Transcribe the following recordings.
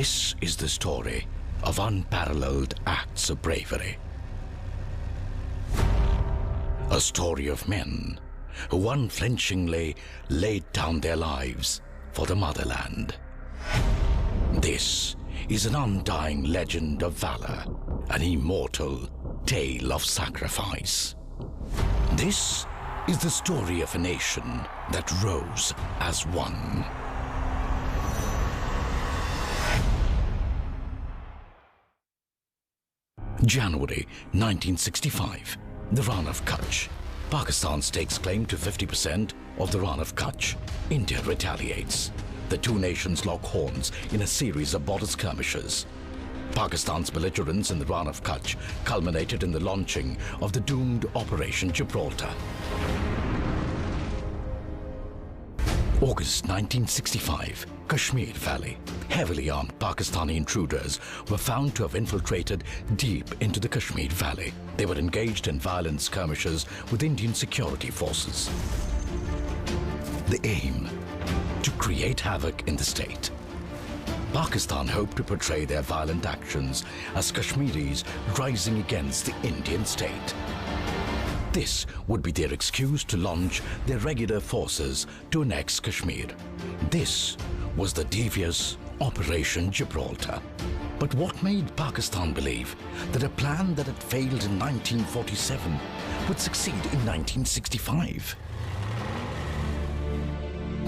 This is the story of unparalleled acts of bravery. A story of men who unflinchingly laid down their lives for the motherland. This is an undying legend of valor, an immortal tale of sacrifice. This is the story of a nation that rose as one. January 1965, the Rann of Kutch. Pakistan stakes claim to 50% of the Rann of Kutch. India retaliates. The two nations lock horns in a series of border skirmishes. Pakistan's belligerence in the Rann of Kutch culminated in the launching of the doomed Operation Gibraltar. August 1965, Kashmir Valley. Heavily armed Pakistani intruders were found to have infiltrated deep into the Kashmir Valley. They were engaged in violent skirmishes with Indian security forces. The aim: to create havoc in the state. Pakistan hoped to portray their violent actions as Kashmiris rising against the Indian state. This would be their excuse to launch their regular forces to annex Kashmir. This was the devious Operation Gibraltar. But what made Pakistan believe that a plan that had failed in 1947 would succeed in 1965?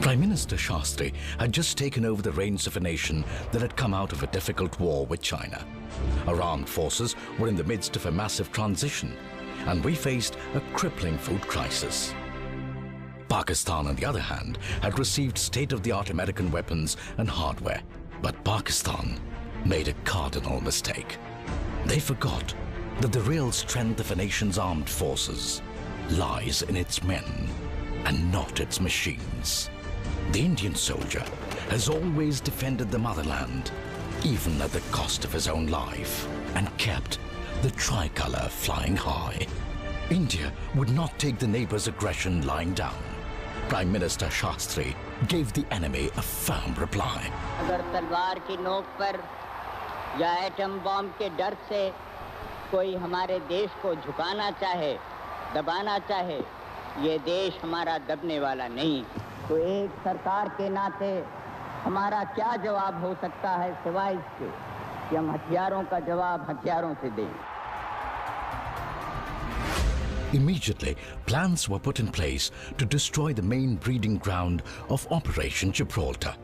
Prime Minister Shastri had just taken over the reins of a nation that had come out of a difficult war with China. Our armed forces were in the midst of a massive transition, and we faced a crippling food crisis. Pakistan, on the other hand, had received state-of-the-art American weapons and hardware. But Pakistan made a cardinal mistake. They forgot that the real strength of a nation's armed forces lies in its men and not its machines. The Indian soldier has always defended the motherland, even at the cost of his own life, and kept the tricolour flying high. India would not take the neighbour's aggression lying down. Prime Minister Shastri gave the enemy a firm reply. अगर तलवार की नोक पर या atom bomb के डर से कोई हमारे देश को झुकाना चाहे, दबाना चाहे, ये देश हमारा दबने वाला नहीं। तो एक सरकार के नाते हमारा क्या जवाब हो सकता है सिवाय इसके कि हम हथियारों का जवाब हथियारों से दें। Immediately, plans were put in place to destroy the main breeding ground of Operation Gibraltar.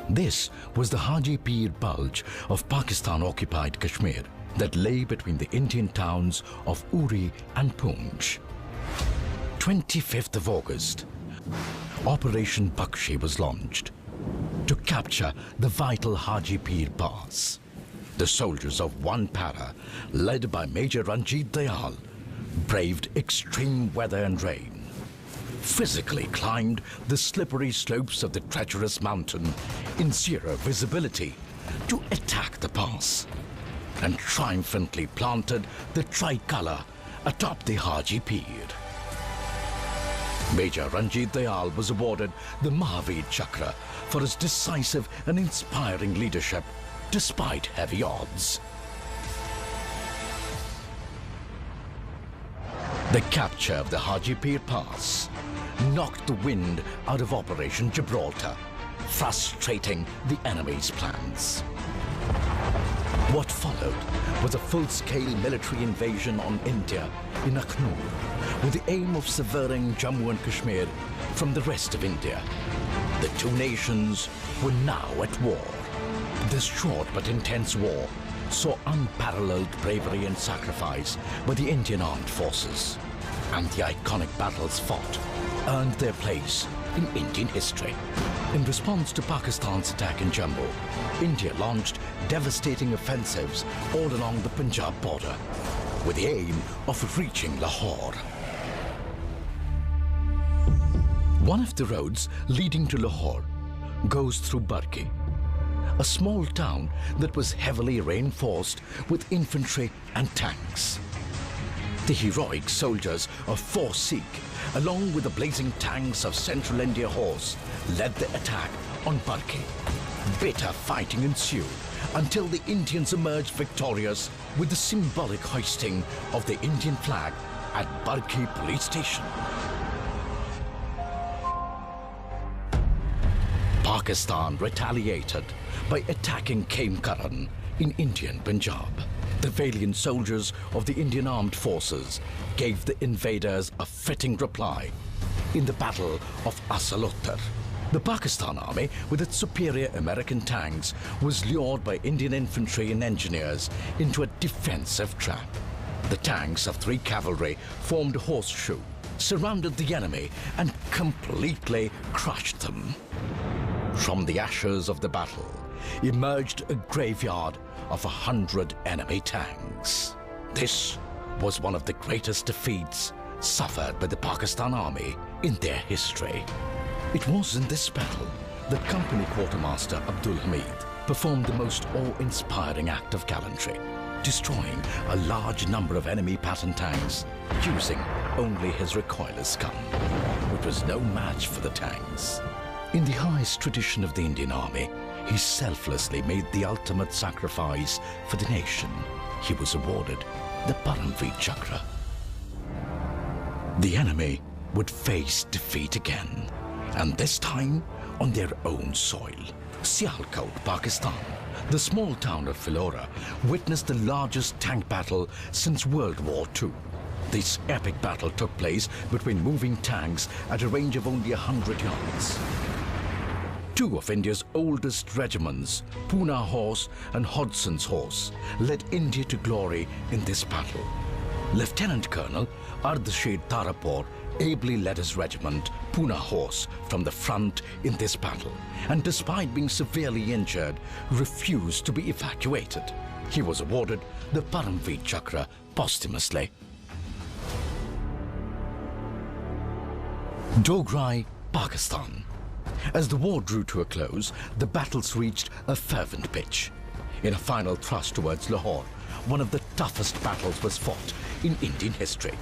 This was the Haji Pir Bulge of Pakistan-occupied Kashmir that lay between the Indian towns of Uri and Poonch. 25th of August, Operation Bakshi was launched to capture the vital Haji Pir Pass. The soldiers of one para, led by Major Ranjit Dayal, braved extreme weather and rain, physically climbed the slippery slopes of the treacherous mountain in zero visibility to attack the pass, and triumphantly planted the tricolour atop the Haji Pir. Major Ranjit Dayal was awarded the Mahavir Chakra for his decisive and inspiring leadership despite heavy odds. The capture of the Haji Pir Pass knocked the wind out of Operation Gibraltar, frustrating the enemy's plans. What followed was a full-scale military invasion on India in Akhnur, with the aim of severing Jammu and Kashmir from the rest of India. The two nations were now at war. This short but intense war saw unparalleled bravery and sacrifice by the Indian armed forces, and the iconic battles fought earned their place in Indian history. In response to Pakistan's attack in Jammu, India launched devastating offensives all along the Punjab border, with the aim of reaching Lahore. One of the roads leading to Lahore goes through Barki, a small town that was heavily reinforced with infantry and tanks. The heroic soldiers of Force Sikh, along with the blazing tanks of Central India Horse, led the attack on Barki. Bitter fighting ensued until the Indians emerged victorious with the symbolic hoisting of the Indian flag at Barki police station. Pakistan retaliated by attacking Kaimkaran in Indian Punjab. The valiant soldiers of the Indian Armed Forces gave the invaders a fitting reply in the Battle of Asalottar. The Pakistan Army, with its superior American tanks, was lured by Indian infantry and engineers into a defensive trap. The tanks of 3 cavalry formed a horseshoe, surrounded the enemy, and completely crushed them. From the ashes of the battle emerged a graveyard of 100 enemy tanks. This was one of the greatest defeats suffered by the Pakistan Army in their history. It was in this battle that Company Quartermaster Abdul Hamid performed the most awe-inspiring act of gallantry, destroying a large number of enemy Patton tanks using only his recoilless gun, which was no match for the tanks. In the highest tradition of the Indian Army, he selflessly made the ultimate sacrifice for the nation. He was awarded the Paramveer Chakra. The enemy would face defeat again, and this time on their own soil. Sialkot, Pakistan, the small town of Philora, witnessed the largest tank battle since World War II. This epic battle took place between moving tanks at a range of only 100 yards. 2 of India's oldest regiments, Pune Horse and Hodson's Horse, led India to glory in this battle. Lieutenant Colonel Ardashid Tarapur ably led his regiment, Pune Horse, from the front in this battle, and despite being severely injured, refused to be evacuated. He was awarded the Paramveer Chakra posthumously. Dograi, Pakistan. As the war drew to a close, the battles reached a fervent pitch. In a final thrust towards Lahore, one of the toughest battles was fought in Indian history.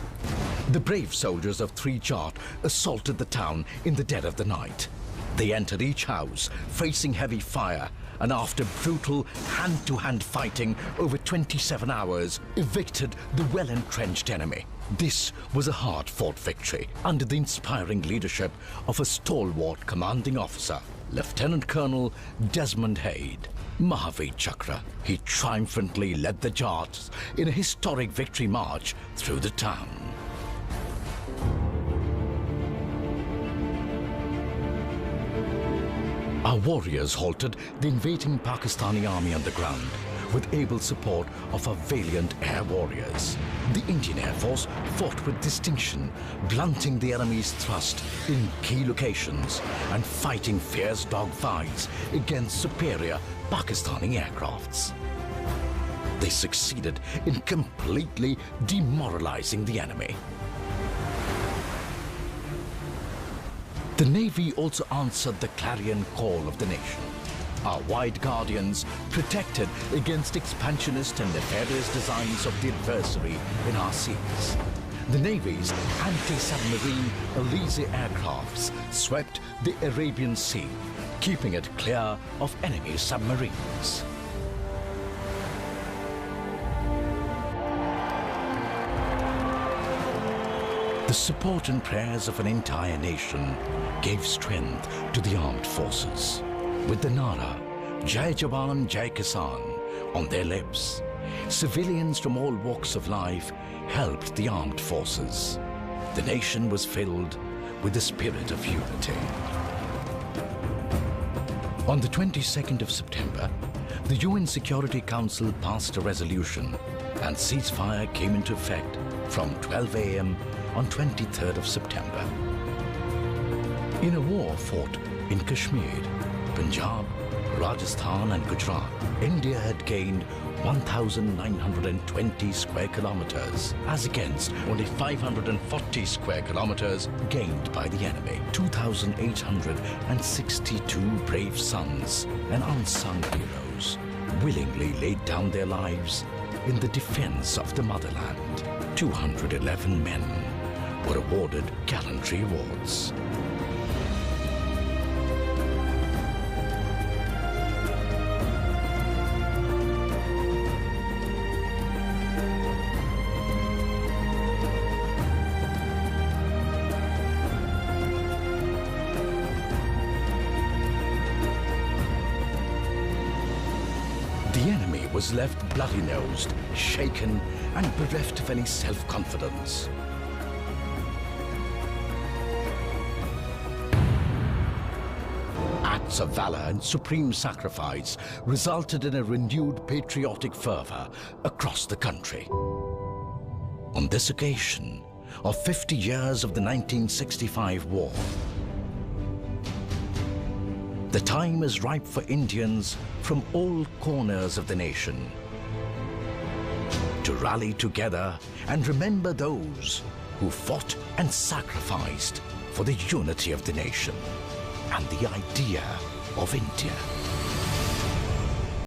The brave soldiers of 3 Jat assaulted the town in the dead of the night. They entered each house, facing heavy fire, and after brutal hand-to-hand fighting over 27 hours, evicted the well-entrenched enemy. This was a hard-fought victory under the inspiring leadership of a stalwart commanding officer, Lieutenant Colonel Desmond Hayde. Mahavir Chakra. He triumphantly led the Jats in a historic victory march through the town. Our warriors halted the invading Pakistani army on the ground with able support of our valiant air warriors. The Indian Air Force fought with distinction, blunting the enemy's thrust in key locations and fighting fierce dogfights against superior Pakistani aircrafts. They succeeded in completely demoralizing the enemy. The Navy also answered the clarion call of the nation. Our white guardians protected against expansionist and nefarious designs of the adversary in our seas. The Navy's anti-submarine Elise aircrafts swept the Arabian Sea, keeping it clear of enemy submarines. The support and prayers of an entire nation gave strength to the armed forces. With the Nara, Jai Jawan, Jai Kisan on their lips, civilians from all walks of life helped the armed forces. The nation was filled with the spirit of unity. On the 22nd of September, the UN Security Council passed a resolution and ceasefire came into effect from 12 a.m. on 23rd of September. In a war fought in Kashmir, Punjab, Rajasthan and Gujarat, India had gained 1,920 square kilometers as against only 540 square kilometers gained by the enemy. 2,862 brave sons and unsung heroes willingly laid down their lives in the defense of the motherland. 211 men were awarded gallantry awards. was left bloody-nosed, shaken, and bereft of any self-confidence. Acts of valor and supreme sacrifice resulted in a renewed patriotic fervor across the country. On this occasion of 50 years of the 1965 war, the time is ripe for Indians from all corners of the nation to rally together and remember those who fought and sacrificed for the unity of the nation and the idea of India.